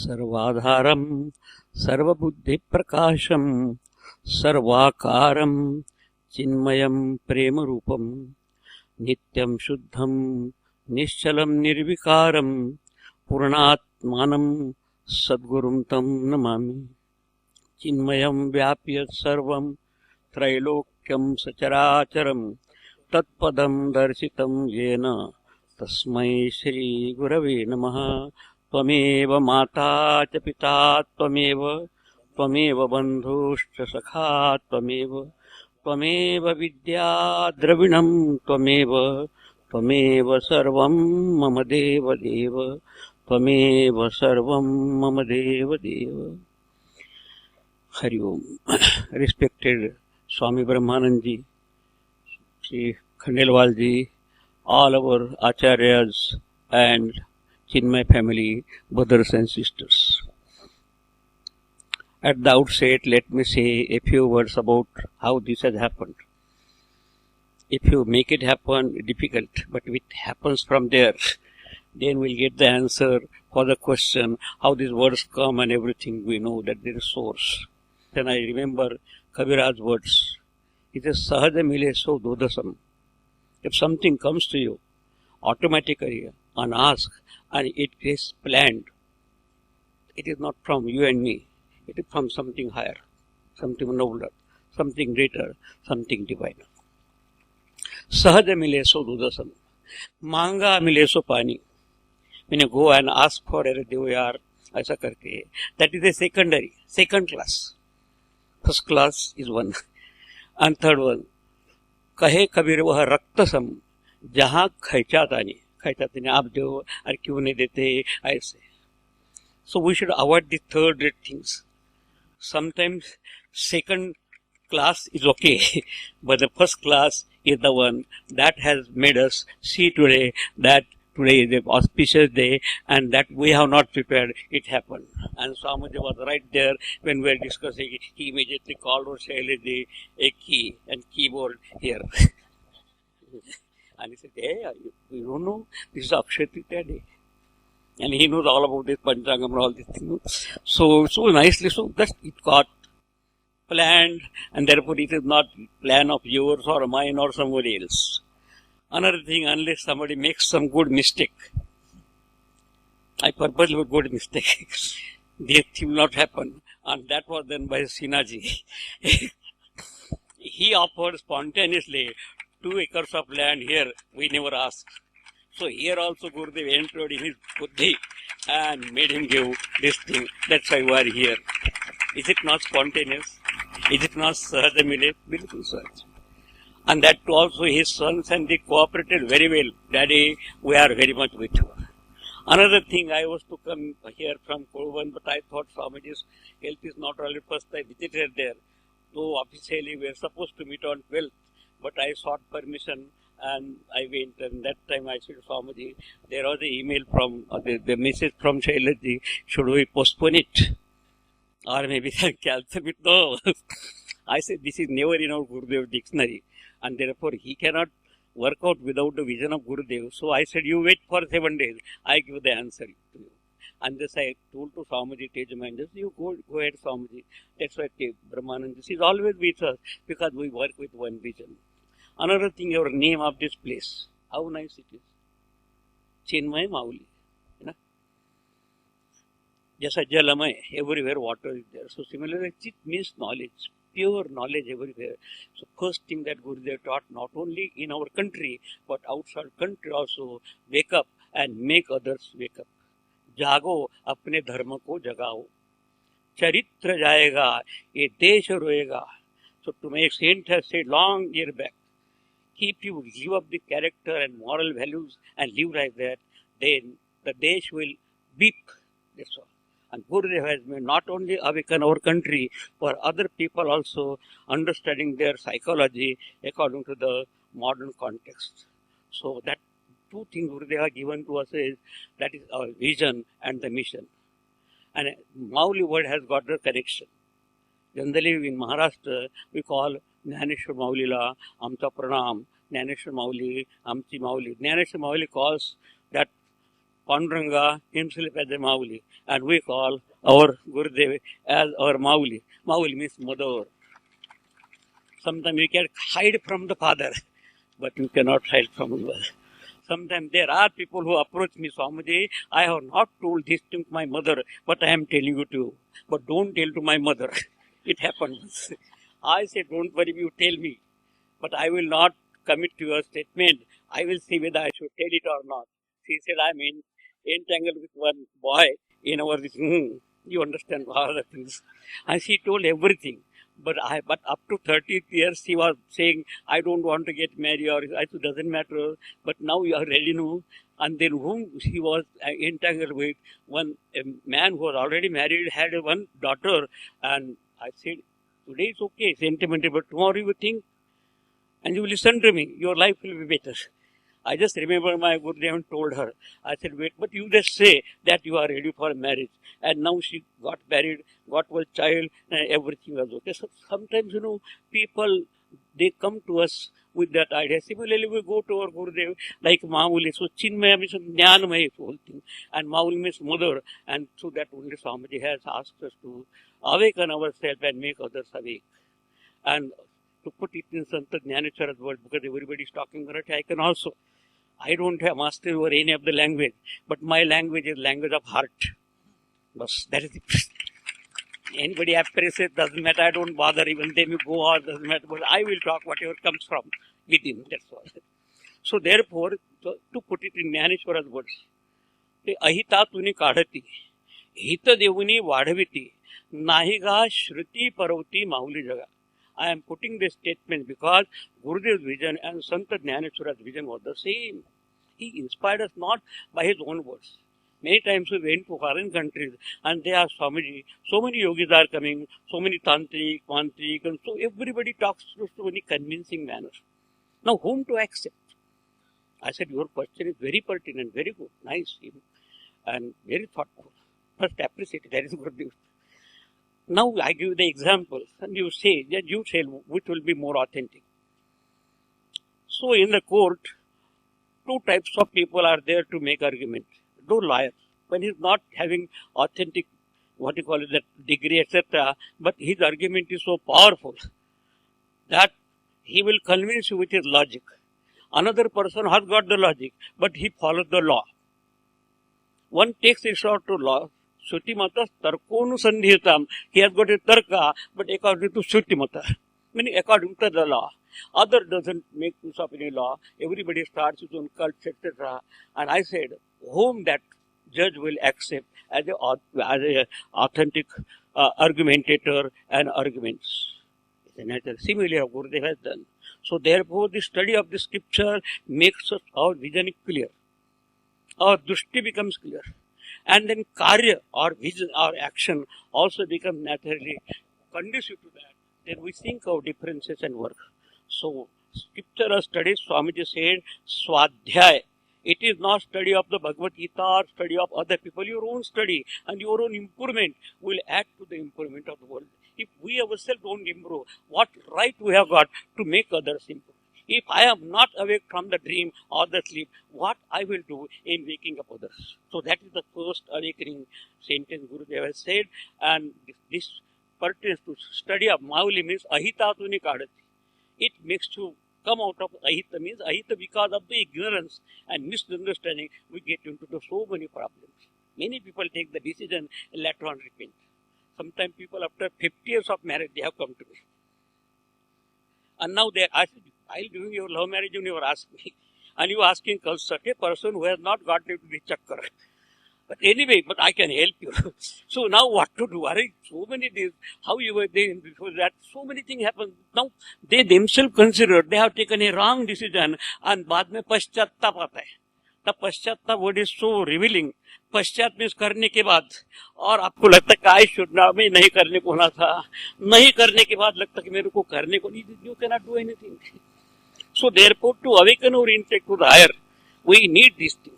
सर्वाधारं सर्वबुद्धिप्रकाशं सर्वाकारं चिन्मयं प्रेमरूपं नित्यं शुद्धं निश्चलं निर्विकारं पूर्णात्मानं सद्गुरुं तं नमामि। चिन्मयं व्याप्य सर्वं त्रैलोक्यं सचराचरं तत्पदं दर्शितं येन तस्मै श्रीगुरवे नमः। त्वमेव माता च पिता त्वमेव बन्धुश्च सखा त्वमेव विद्या द्रविणं त्वमेव सर्वं मम देवदेव त्वमेव सर्वं मम देवदेव। हरि ओम। Respected Swami Brahmanand ji, Sri Khandelwal ji, all our acharyas and Chinmay family, brothers and sisters. At the outset, let me say a few words about how this has happened. If you make it happen, difficult, but if it happens from there, then we'll get the answer for the question, how these words come and everything. We know that there is source. Then I remember Kabir's words. It is sahaja mile so dodasam. If something comes to you, automatically, unasked, and it is planned, it is not from you and me. It is from something higher, something nobler, something greater, something divine. Sahaja mile so dudasam. Manga mile so pani. When you go and ask for a devyar, aisa karke, that is a second class. First class is one. And third one, कहे कबीर वह रक्तसम जहाँ खैचातानी आप दो और क्यों नहीं देते ऐसे. So we should avoid the third rate things. Sometimes second class is okay, but the first class is the one that has made us see today that today is an auspicious day and that we have not prepared, it happened. And Swamiji was right there when we were discussing. He immediately called out Shailaji a key and keyboard here. And he said, hey, you don't know, this is Akshaya Tritiya day. And he knows all about this Panchangam and all these things. So nicely, so that it got planned, and therefore it is not plan of yours or mine or somebody else. Another thing, unless somebody makes some good mistake, I purposely would good mistake, this will not happen. And that was done by Sinaji. He offered spontaneously 2 acres of land here, we never asked. So here also Gurudev entered in his buddhi and made him give this thing. That's why we are here. Is it not spontaneous? Is it not sahaja mile? Bilkul sahaj. And that too also his sons, and they cooperated very well. Daddy, we are very much with you. Another thing, I was to come here from Kovan, but I thought Swamiji's health is not really. First I visited there. Though officially we were supposed to meet on 12th, but I sought permission and I went. And that time I said, Swamiji, there was the email from, the message from Shailaji, should we postpone it? Or maybe cancel it? No. I said, this is never in our Gurudev dictionary. And therefore he cannot work out without the vision of Gurudev. So I said, you wait for 7 days. I give the answer to you. And this I told to Swamiji Tejamandas, you go ahead Swamiji. That's why Brahmanand is always with us because we work with one vision. Another thing, your name of this place. How nice it is. Chinmay Mauli. Jasa Jalamay, everywhere water is there. So similarly, Chit means knowledge. Pure knowledge everywhere. So first thing that Gurudev taught, not only in our country, but outside country also, wake up and make others wake up. जागो अपने धर्म को जगाओ. चरित्र जाएगा, ये देश रोएगा. So to make saint has said long year back, if you give up the character and moral values and live like that, then the desh will beep. That's all. And Gurudev has made not only awaken our country, for other people also understanding their psychology according to the modern context. So that 2 things Gurudev has given to us is, that is our vision and the mission. And Mauli word has got the connection. Generally in Maharashtra, we call Jnaneshwar Maulila, Amta Pranam, Jnaneshwar Mauli, Amchi Mauli. Jnaneshwar Mauli calls that Panduranga himself as a Mauli, and we call our Gurudev as our Mauli. Mauli means mother. Sometimes you can hide from the father, but you cannot hide from the mother. Sometimes there are people who approach me, Swamiji, I have not told this to my mother, but I am telling you to. But don't tell to my mother. It happens. I say, don't worry, you tell me. But I will not commit to your statement. I will see whether I should tell it or not. She said, I am entangled with one boy in our, you understand all the things. And she told everything. But up to 30th year, she was saying, I don't want to get married, or it doesn't matter. But now you are ready now. And then whom she was entangled with, a man who was already married, had one daughter. And I said, today is okay, sentimental, but tomorrow you will think, and you will listen to me, your life will be better. I just remember my Gurudev told her, I said, wait, but you just say that you are ready for marriage. And now she got married, got one child, and everything was okay. So sometimes, people, they come to us with that idea. Similarly, we go to our Gurudev like Mauli. So Chinmaya means Jnanamaya, whole thing. And Mauli means mother. And so that only Swamiji has asked us to awaken ourselves and make others awake. And to put it in Sant Jnaneshwara's word, because everybody is talking Marathi, I can also. I don't have mastery over any of the language, but my language is language of heart. Bas, that is it. Anybody appreciates, doesn't matter, I don't bother, even they may go on, doesn't matter, but I will talk whatever comes from within, that's all. So therefore, to put it in Jnaneshwara's words, ahita tuni kadhati, hita devuni vadhaviti, nahiga shruti paravati mauli jaga. I am putting this statement because Gurudev's vision and Sant Jnaneshwara's vision was the same. He inspired us not by his own words. Many times we went to foreign countries and they asked Swamiji, so many yogis are coming, so many tantric, mantrik, and so everybody talks to us in a convincing manner. Now whom to accept? I said, your question is very pertinent, very good, nice, and very thoughtful. First appreciate it, that is good. Now I give the example and you say which will be more authentic. So in the court, two types of people are there to make argument. No lawyer. When he is not having authentic, that degree, etc., but his argument is so powerful that he will convince you with his logic. Another person has got the logic, but he follows the law. One takes a short to law. Shruti mata tarkonu sandhitam. He has got a tarka, but according to Shruti mata, meaning according to the law. Other doesn't make use of any law. Everybody starts his own cults, etc. And I said, whom that judge will accept as a authentic argumentator and arguments. It's a natural. Similarly, Gurudev has done. So therefore, the study of the scripture makes us our vision clear. Our drushti becomes clear. And then karya or vision or action also becomes naturally conducive to that. Then we think of differences and work. So, scriptural studies, Swamiji said, Swadhyay. It is not study of the Bhagavad Gita or study of other people. Your own study and your own improvement will add to the improvement of the world. If we ourselves don't improve, what right we have got to make others improve? If I am not awake from the dream or the sleep, what I will do in waking up others? So that is the first awakening sentence Gurudev has said, and this pertains to study of Mauli means ahita tuni kadati. It makes you come out of ahita, means ahita because of the ignorance and misunderstanding we get into so many problems. Many people take the decision and later on repent. Sometimes people after 50 years of marriage they have come to me. And now they ask, while doing your love marriage, you never ask me. And you asking such a person who has not got into the chakkar. But anyway, but I can help you. So now what to do? So many days, how you were there before that, so many things happen. Now they themselves consider they have taken a wrong decision and बाद में पश्चाताप आता है. The पश्चाताप word is so revealing. पश्चात means करने के बाद और आपको लगता है I should not मैं नहीं करने को होना था. नहीं करने के बाद लगता कि मेरे को करने को नहीं. You cannot do anything. So therefore, to awaken our intellect to the higher, we need these things.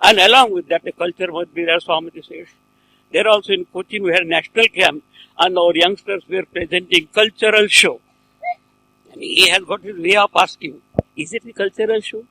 And along with that, the culture must be there, Swamiji said. There also in Cochin, we had a national camp, and our youngsters were presenting cultural show. And he has got his way of asking, is it a cultural show?